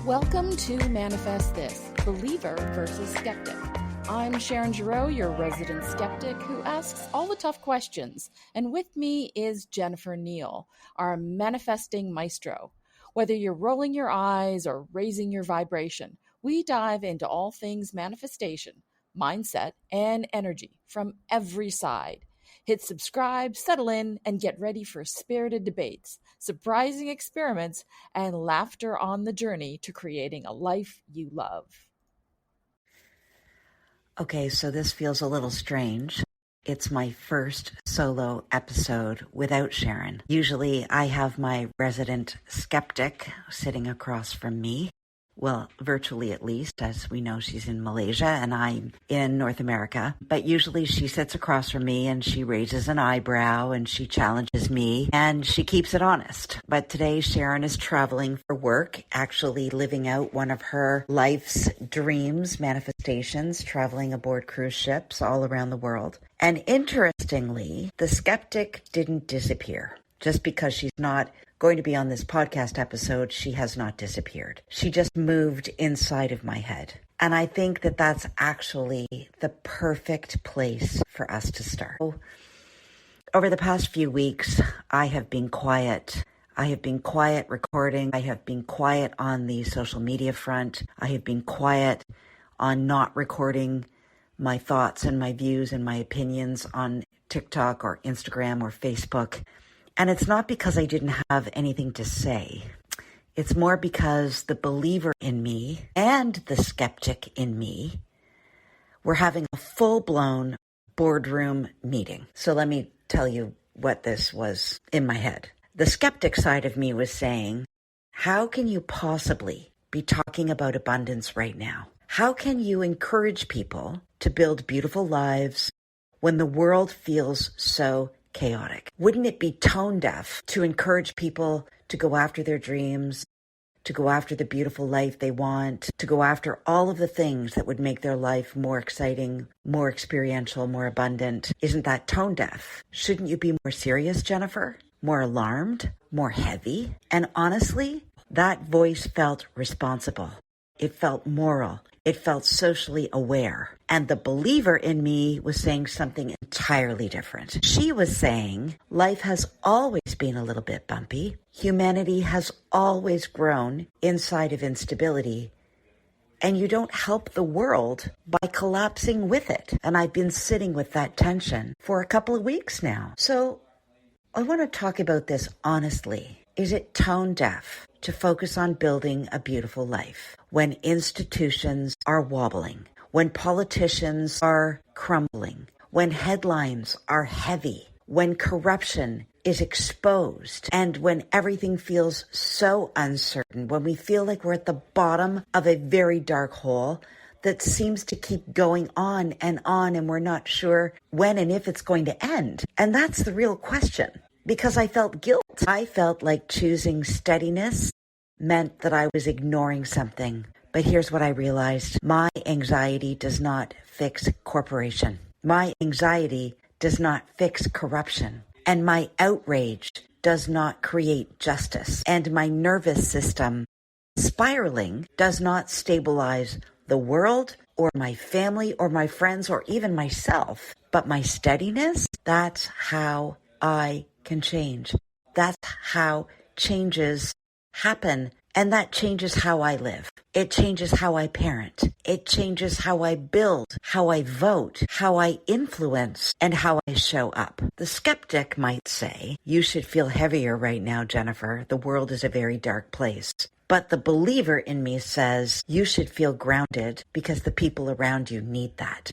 Welcome to Manifest This, Believer versus Skeptic. I'm Sharon Giroux, your resident skeptic who asks all the tough questions. And with me is Jennifer Neal, our manifesting maestro. Whether you're rolling your eyes or raising your vibration, we dive into all things manifestation, mindset, and energy from every side. Hit subscribe, settle in, and get ready for spirited debates, surprising experiments, and laughter on the journey to creating a life you love. Okay, so this feels a little strange. It's my first solo episode without Sharon. Usually I have my resident skeptic sitting across from me. Well, virtually at least, as we know she's in Malaysia and I'm in North America. But usually she sits across from me and she raises an eyebrow and she challenges me and she keeps it honest. But today Sharon is traveling for work, actually living out one of her life's dreams, manifestations, traveling aboard cruise ships all around the world. And interestingly, the skeptic didn't disappear. Just because she's not going to be on this podcast episode, she has not disappeared. She just moved inside of my head. And I think that that's actually the perfect place for us to start. Over the past few weeks, I have been quiet. I have been quiet recording. I have been quiet on the social media front. I have been quiet on not recording my thoughts and my views and my opinions on TikTok or Instagram or Facebook. And it's not because I didn't have anything to say. It's more because the believer in me and the skeptic in me were having a full-blown boardroom meeting. So let me tell you what this was in my head. The skeptic side of me was saying, how can you possibly be talking about abundance right now? How can you encourage people to build beautiful lives when the world feels so chaotic? Wouldn't it be tone deaf to encourage people to go after their dreams, to go after the beautiful life they want, to go after all of the things that would make their life more exciting, more experiential, more abundant? Isn't that tone deaf? Shouldn't you be more serious, Jennifer? More alarmed? More heavy? And honestly, that voice felt responsible. It felt moral. It felt socially aware. And the believer in me was saying something entirely different. She was saying, life has always been a little bit bumpy. Humanity has always grown inside of instability. And you don't help the world by collapsing with it. And I've been sitting with that tension for a couple of weeks now. So I want to talk about this honestly. Is it tone deaf to focus on building a beautiful life when institutions are wobbling, when politicians are crumbling, when headlines are heavy, when corruption is exposed, and when everything feels so uncertain, when we feel like we're at the bottom of a very dark hole that seems to keep going on and we're not sure when and if it's going to end? And that's the real question. Because I felt guilt. I felt like choosing steadiness meant that I was ignoring something. But here's what I realized. My anxiety does not fix corporation. My anxiety does not fix corruption. And my outrage does not create justice. And my nervous system spiraling does not stabilize the world or my family or my friends or even myself. But my steadiness, that's how I can change. That's how changes happen. And that changes how I live. It changes how I parent. It changes how I build, how I vote, how I influence, and how I show up. The skeptic might say, you should feel heavier right now, Jennifer. The world is a very dark place. But the believer in me says, you should feel grounded because the people around you need that.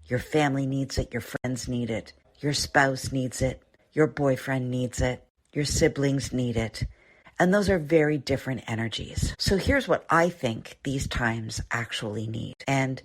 Your family needs it. Your friends need it. Your spouse needs it. Your boyfriend needs it. Your siblings need it. And those are very different energies. So here's what I think these times actually need. And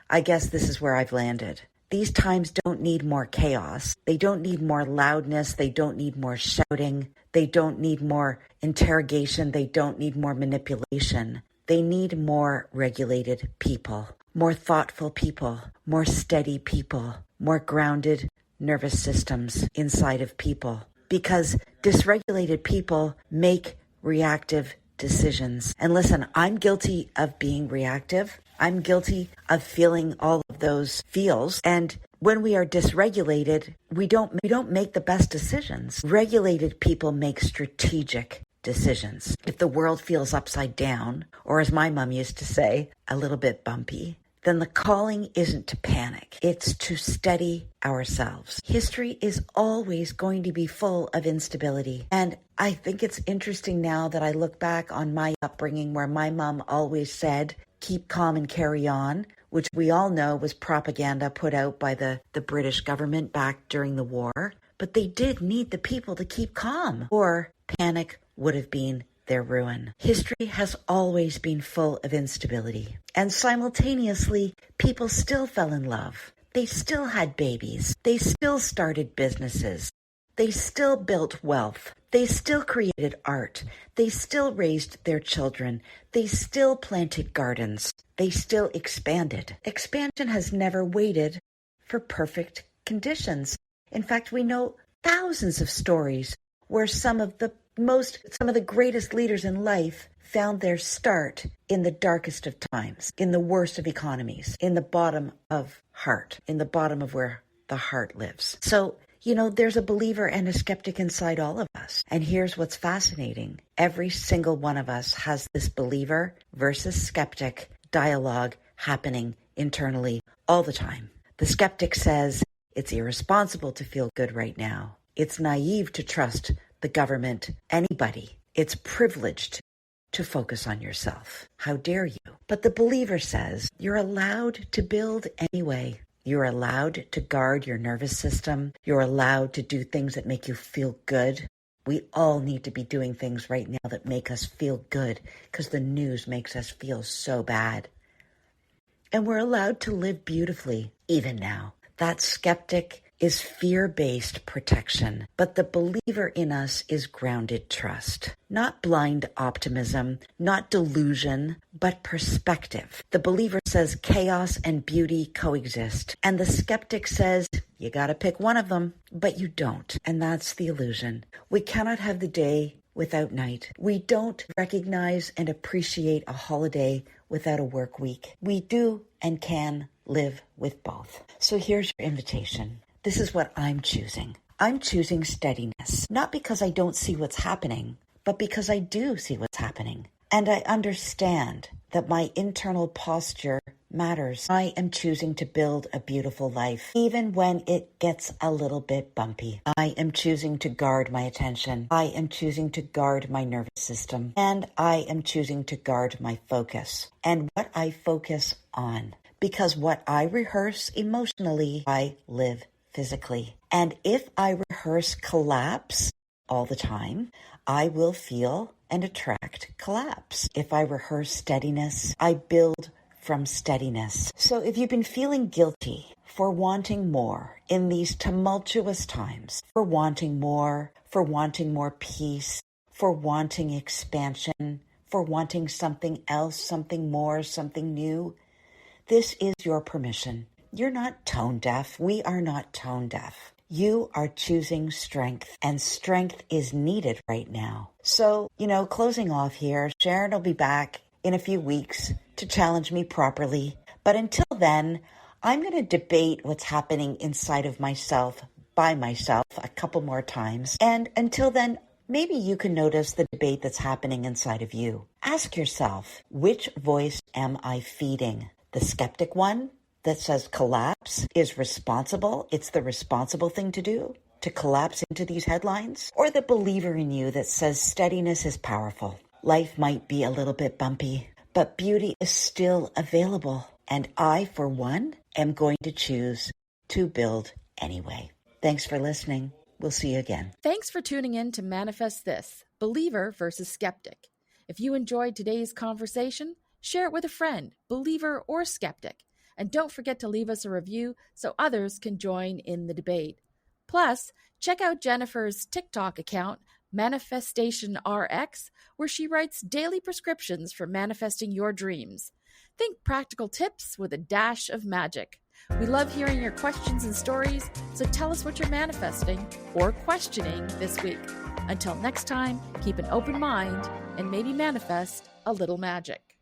I guess this is where I've landed. These times don't need more chaos. They don't need more loudness. They don't need more shouting. They don't need more interrogation. They don't need more manipulation. They need more regulated people, more thoughtful people, more steady people, more grounded nervous systems inside of people. Because dysregulated people make reactive decisions. And listen, I'm guilty of being reactive. I'm guilty of feeling all of those feels. And when we are dysregulated, we don't make the best decisions. Regulated people make strategic decisions. If the world feels upside down, or as my mom used to say, a little bit bumpy, then the calling isn't to panic. It's to steady ourselves. History is always going to be full of instability. And I think it's interesting now that I look back on my upbringing where my mom always said, keep calm and carry on, which we all know was propaganda put out by the British government back during the war. But they did need the people to keep calm, or panic would have been their ruin. History has always been full of instability. And simultaneously, people still fell in love. They still had babies. They still started businesses. They still built wealth. They still created art. They still raised their children. They still planted gardens. They still expanded. Expansion has never waited for perfect conditions. In fact, we know thousands of stories where some of the greatest leaders in life found their start in the darkest of times, in the worst of economies, in the bottom of heart, in the bottom of where the heart lives. So, there's a believer and a skeptic inside all of us. And here's what's fascinating. Every single one of us has this believer versus skeptic dialogue happening internally all the time. The skeptic says it's irresponsible to feel good right now. It's naive to trust the government, anybody. It's privileged to focus on yourself. How dare you? But the believer says you're allowed to build anyway. You're allowed to guard your nervous system. You're allowed to do things that make you feel good. We all need to be doing things right now that make us feel good because the news makes us feel so bad. And we're allowed to live beautifully, even now. That skeptic is fear-based protection, but the believer in us is grounded trust. Not blind optimism, not delusion, but perspective. The believer says chaos and beauty coexist, and the skeptic says you gotta pick one of them, but you don't, and that's the illusion. We cannot have the day without night. We don't recognize and appreciate a holiday without a work week. We do and can live with both. So here's your invitation. This is what I'm choosing. I'm choosing steadiness, not because I don't see what's happening, but because I do see what's happening. And I understand that my internal posture matters. I am choosing to build a beautiful life, even when it gets a little bit bumpy. I am choosing to guard my attention. I am choosing to guard my nervous system. And I am choosing to guard my focus and what I focus on. Because what I rehearse emotionally, I live physically. And if I rehearse collapse all the time, I will feel and attract collapse. If I rehearse steadiness, I build from steadiness. So if you've been feeling guilty for wanting more in these tumultuous times, for wanting more peace, for wanting expansion, for wanting something else, something more, something new, this is your permission. You're not tone deaf. We are not tone deaf. You are choosing strength, and strength is needed right now. So, closing off here, Sharon will be back in a few weeks to challenge me properly. But until then, I'm going to debate what's happening inside of myself by myself a couple more times. And until then, maybe you can notice the debate that's happening inside of you. Ask yourself, which voice am I feeding? The skeptic one that says collapse is responsible. It's the responsible thing to do, to collapse into these headlines. Or the believer in you that says steadiness is powerful. Life might be a little bit bumpy, but beauty is still available. And I, for one, am going to choose to build anyway. Thanks for listening. We'll see you again. Thanks for tuning in to Manifest This, Believer versus Skeptic. If you enjoyed today's conversation, share it with a friend, believer or skeptic. And don't forget to leave us a review so others can join in the debate. Plus, check out Jennifer's TikTok account, Manifestation RX, where she writes daily prescriptions for manifesting your dreams. Think practical tips with a dash of magic. We love hearing your questions and stories, so tell us what you're manifesting or questioning this week. Until next time, keep an open mind and maybe manifest a little magic.